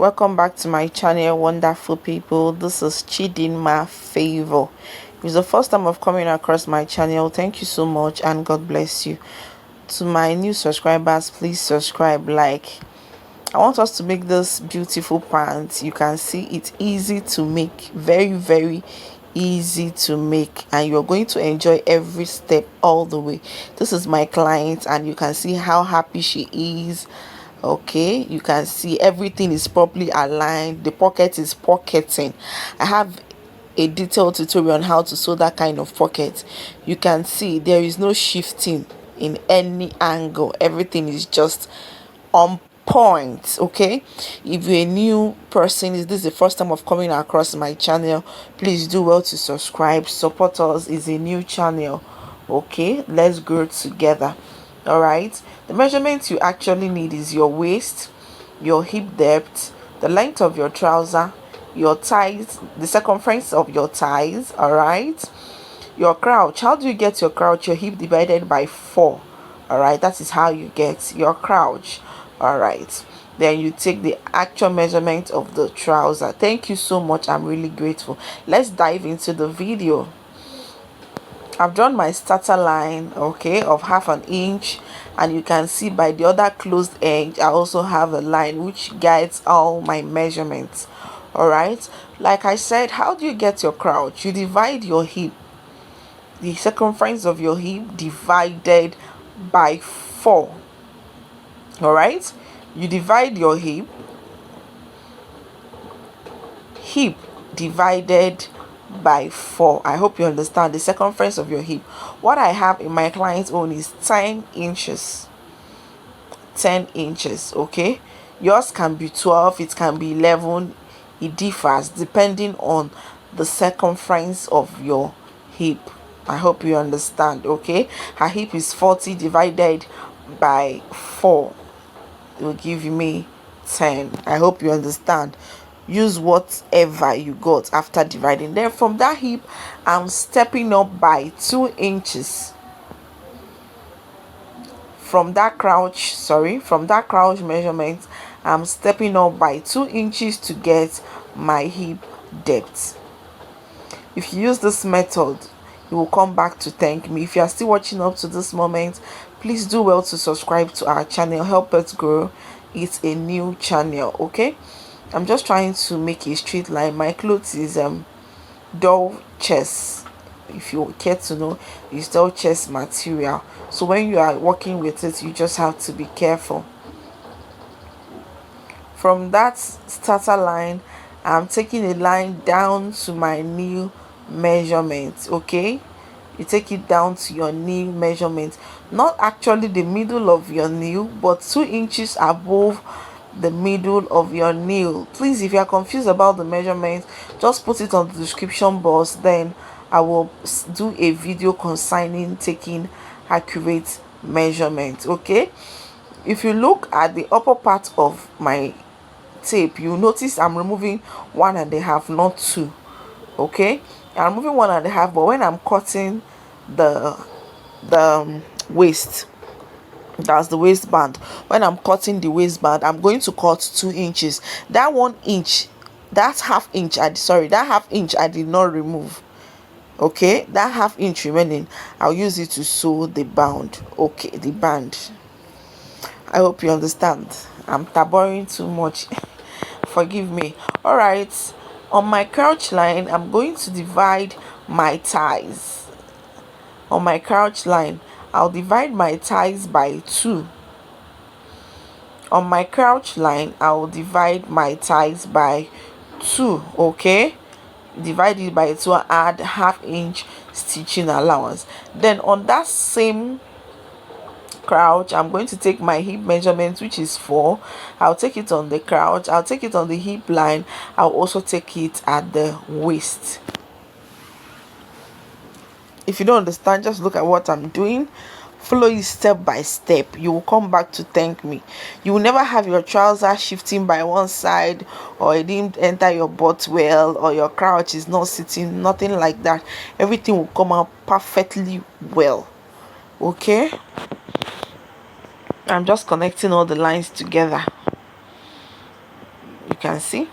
Welcome back to my channel, wonderful people. This is Chidinma Favor. If it's the first time of coming across my channel, thank you so much and God bless you. To my new subscribers, please subscribe, like. I want us to make this beautiful pants. You can see it's easy to make, very easy to make, and you're going to enjoy every step all the way. This is my client and you can see how happy she is. Okay, you can see everything is properly aligned. The pocket is pocketing. I have a detailed tutorial on how to sew that kind of pocket. You can see there is no shifting in any angle. Everything is just on point. Okay, if you're a new person, is this the first time of coming across my channel, please do well to subscribe, support us. Is a new channel. Okay, let's grow together. All right, the measurements you actually need is your waist, your hip depth, the length of your trouser, your thighs, the circumference of your thighs. All right, your crouch. How do you get your crouch? Your hip divided by 4. All right, that is how you get your crouch. All right, then you take the actual measurement of the trouser. Thank you so much, I'm really grateful. Let's dive into the video. I've drawn my starter line, okay, of 1/2 inch, and you can see by the other closed edge I also have a line which guides all my measurements. All right, like I said, how do you get your crouch? You divide your hip, the circumference of your hip divided by 4. All right, you divide your hip divided by 4. I hope you understand the circumference of your hip. What I have in my client's own is 10 inches. 10 inches. Okay, yours can be 12, it can be 11. It differs depending on the circumference of your hip. I hope you understand. Okay, her hip is 40 divided by 4. It will give me 10. I hope you understand. Use whatever you got after dividing. Then from that hip, I'm stepping up by 2 inches. From that crouch measurement, I'm stepping up by 2 inches to get my hip depth. If you use this method, you will come back to thank me. If you are still watching up to this moment, please do well to subscribe to our channel. Help us grow. It's a new channel. Okay, I'm just trying to make a straight line. My clothes is doll chest. If you care to know, it's doll chest material. So when you are working with it, you just have to be careful. From that starter line, I'm taking a line down to my new measurement. Okay, you take it down to your knee measurement, not actually the middle of your knee, but 2 inches above the middle of your nail. Please, if you are confused about the measurement, just put it on the description box, then I will do a video concerning taking accurate measurement. Okay, if you look at the upper part of my tape, you notice I'm removing 1.5, not 2. Okay, I'm removing 1.5, but when I'm cutting the waist, that's the waistband, when I'm cutting the waistband, I'm going to cut 2 inches. That 1 inch, that half inch I did not remove. Okay, that half inch remaining, I'll use it to sew the band. Okay, the band. I hope you understand. I'm taboring too much. Forgive me. All right, on my crouch line, I'm going to divide my thighs. On my crouch line, I'll divide my thighs by 2. On my crouch line, I'll divide my thighs by 2. Okay, divide it by 2, add half inch stitching allowance. Then on that same crouch, I'm going to take my hip measurement, which is 4. I'll take it on the crouch, I'll take it on the hip line, I'll also take it at the waist. If you don't understand, just look at what I'm doing, follow it step by step. You will come back to thank me. You will never have your trouser shifting by one side, or it didn't enter your butt well, or your crouch is not sitting, nothing like that. Everything will come out perfectly well. Okay, I'm just connecting all the lines together. You can see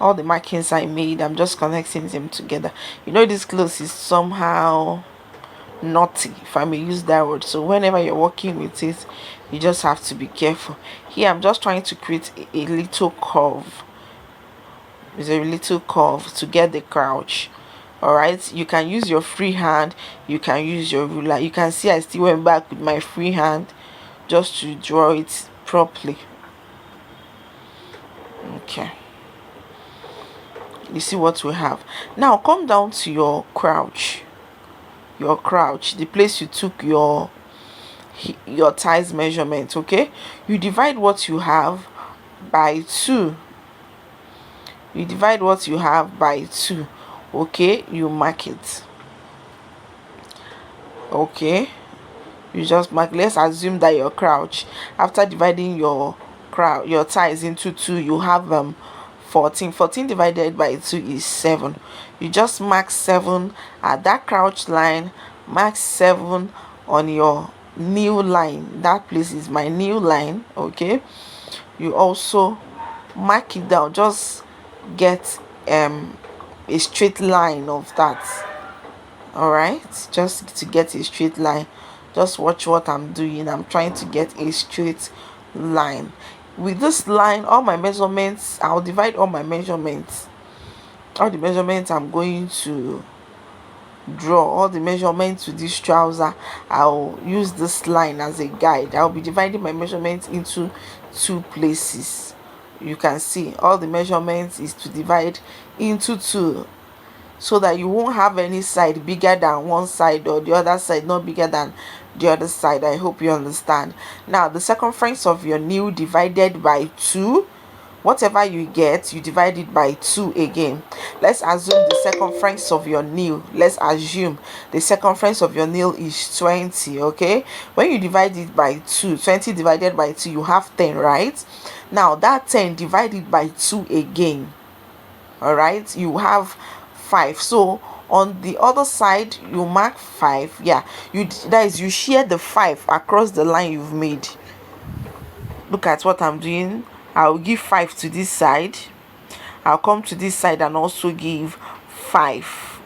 all the markings I made. I'm just connecting them together. You know, this clothes is somehow naughty, if I may use that word, so whenever you're working with it, you just have to be careful. Here I'm just trying to create a little curve. It's a little curve to get the crouch. All right, you can use your free hand, you can use your ruler. You can see I still went back with my free hand just to draw it properly. Okay, you see what we have now. Come down to your crouch, the place you took your thighs measurement. Okay, you divide what you have by 2. You divide what you have by 2. Okay, you mark it. Okay, you just mark. Let's assume that your crouch, after dividing your thighs into 2, you have 14 divided by 2 is 7. You just mark 7 at that crouch line. Mark 7 on your new line. That place is my new line. Okay, you also mark it down. Just get a straight line of that. All right, just to get a straight line. Just watch what I'm doing. I'm trying to get a straight line. With this line, all my measurements, I'll divide all my measurements, all the measurements I'm going to draw, all the measurements to this trouser. I'll use this line as a guide. I'll be dividing my measurements into 2 places. You can see all the measurements is to divide into 2, so that you won't have any side bigger than one side or the other side not bigger than the other side. I hope you understand. Now the circumference of your nail divided by 2, whatever you get, you divide it by 2 again. Let's assume the circumference of your nail, is 20. Okay, when you divide it by 2, 20 divided by 2, you have 10, right? Now that 10 divided by 2 again, all right, you have 5. So on the other side you mark 5. Yeah, you share the 5 across the line you've made. Look at what I'm doing. I'll give 5 to this side. I'll come to this side and also give 5.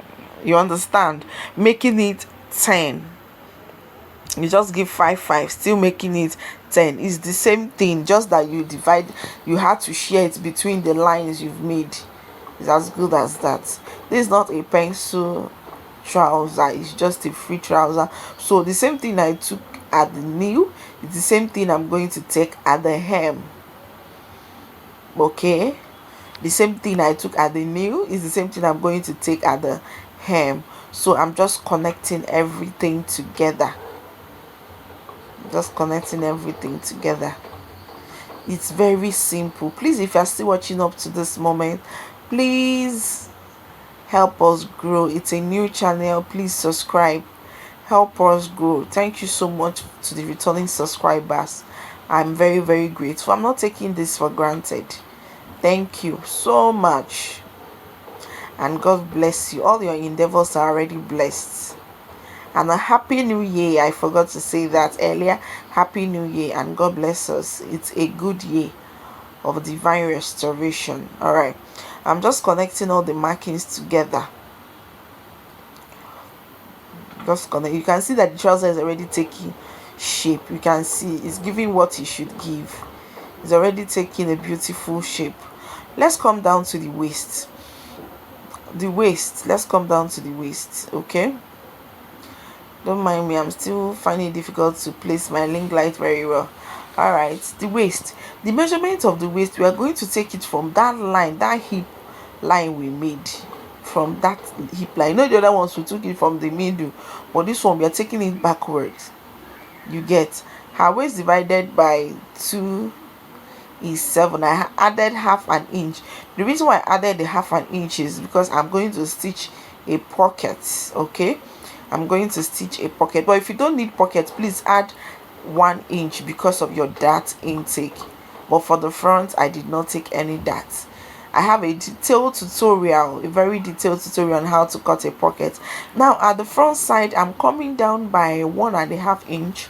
You understand? Making it 10. You just give 5 5, still making it 10. It's the same thing, just that you had to share it between the lines you've made. It's as good as that. This is not a pencil trouser, it's just a free trouser. So the same thing I took at the knee is the same thing I'm going to take at the hem. Okay, the same thing I took at the knee is the same thing I'm going to take at the hem. So I'm just connecting everything together. It's very simple. Please, if you're still watching up to this moment, please help us grow. It's a new channel. Please subscribe, help us grow. Thank you so much to the returning subscribers. I'm very, very grateful. I'm not taking this for granted. Thank you so much, and God bless you. All your endeavors are already blessed. And a happy new year. I forgot to say that earlier. Happy new year, and God bless us. It's a good year of divine restoration. All right, I'm just connecting all the markings together. You can see that the trouser is already taking shape. You can see it's giving what it should give. It's already taking a beautiful shape. Let's come down to the waist. Let's come down to the waist. Okay, don't mind me, I'm still finding it difficult to place my ring light very well. All right, the waist, the measurement of the waist, we are going to take it from that line, that hip line we made. From that hip line, the other ones we took it from the middle, but this one we are taking it backwards. You get her waist divided by 2 is 7. I added half an inch. The reason why I added the half an inch is because I'm going to stitch a pocket. Okay, I'm going to stitch a pocket, but if you don't need pocket, please add 1 inch because of your dart intake. But for the front, I did not take any darts. I have a detailed tutorial, a very detailed tutorial on how to cut a pocket. Now at the front side, I'm coming down by 1.5 inch,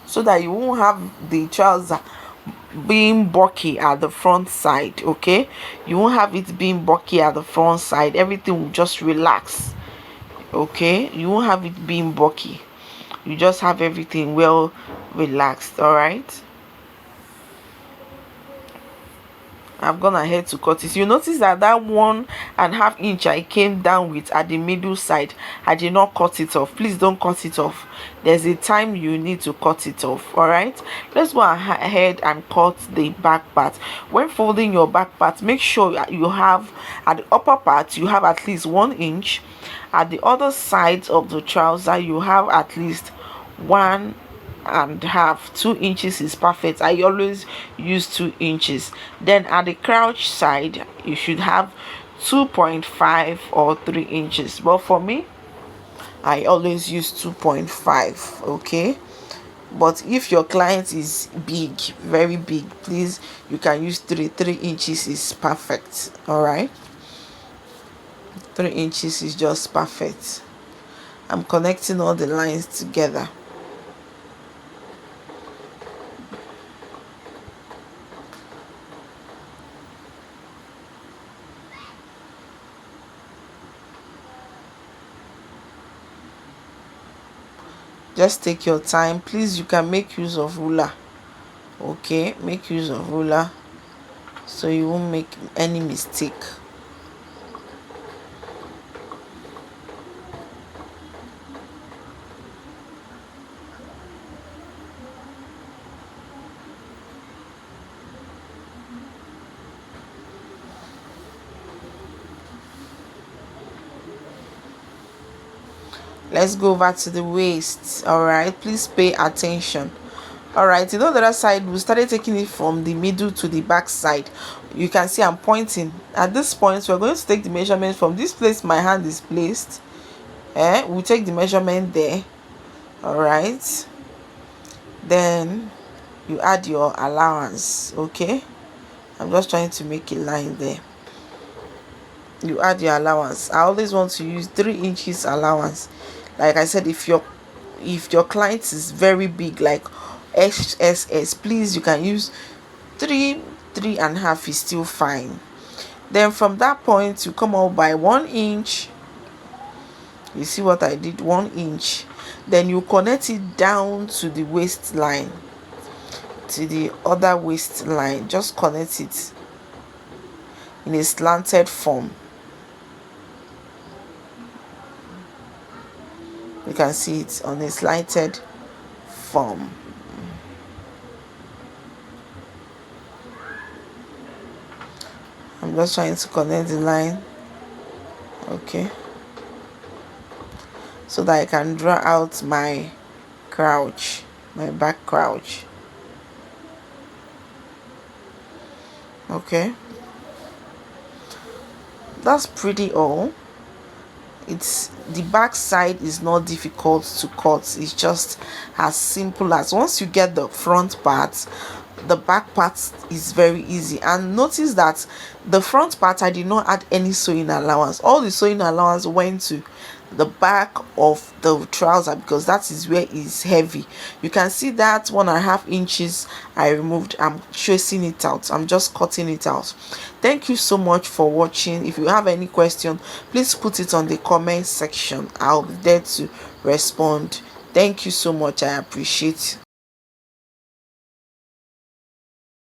so that you won't have the trouser being bulky at the front side. Okay, you won't have it being bulky at the front side. Everything will just relax. Okay, you won't have it being bulky. You just have everything well relaxed. All right, I've gone ahead to cut it. You notice that that 1.5 inch I came down with at the middle side, I did not cut it off. Please don't cut it off. There's a time you need to cut it off. All right, let's go ahead and cut the back part. When folding your back part, make sure you have at the upper part you have at least 1 inch. At the other side of the trouser you have at least 1.5. 2 inches is perfect. I always use 2 inches. Then at the crouch side you should have 2.5 or 3 inches, but for me I always use 2.5. Okay, but if your client is big, very big, please, you can use 3 inches is perfect. All right, 3 inches is just perfect. I'm connecting all the lines together. Just take your time, please. You can make use of ruler. Okay, make use of ruler so you won't make any mistake. Let's go over to the waist. All right, please pay attention. All right, you know the other side, we started taking it from the middle to the back side. You can see I'm pointing at this point. We're going to take the measurement from this place my hand is placed. We'll take the measurement there. All right, then you add your allowance. Okay, I'm just trying to make a line there. You add your allowance. I always want to use 3 inches allowance. Like I said, if your client is very big, like XSS, please, you can use 3.5 is still fine. Then from that point you come out by 1 inch. You see what I did? 1 inch. Then you connect it down to the waistline, to the other waistline. Just connect it in a slanted form. You can see it on a slanted form. I'm just trying to connect the line. Okay, so that I can draw out my crouch, my back crouch. Okay, that's pretty all. It's the back side is not difficult to cut. It's just as simple as once you get the front part, the back part is very easy. And notice that the front part I did not add any sewing allowance. All the sewing allowance went to the back of the trouser because that is where it's heavy. You can see that 1.5 inches I removed. I'm tracing it out. I'm just cutting it out. Thank you so much for watching. If you have any question, please put it on the comment section. I'll be there to respond. Thank you so much. I appreciate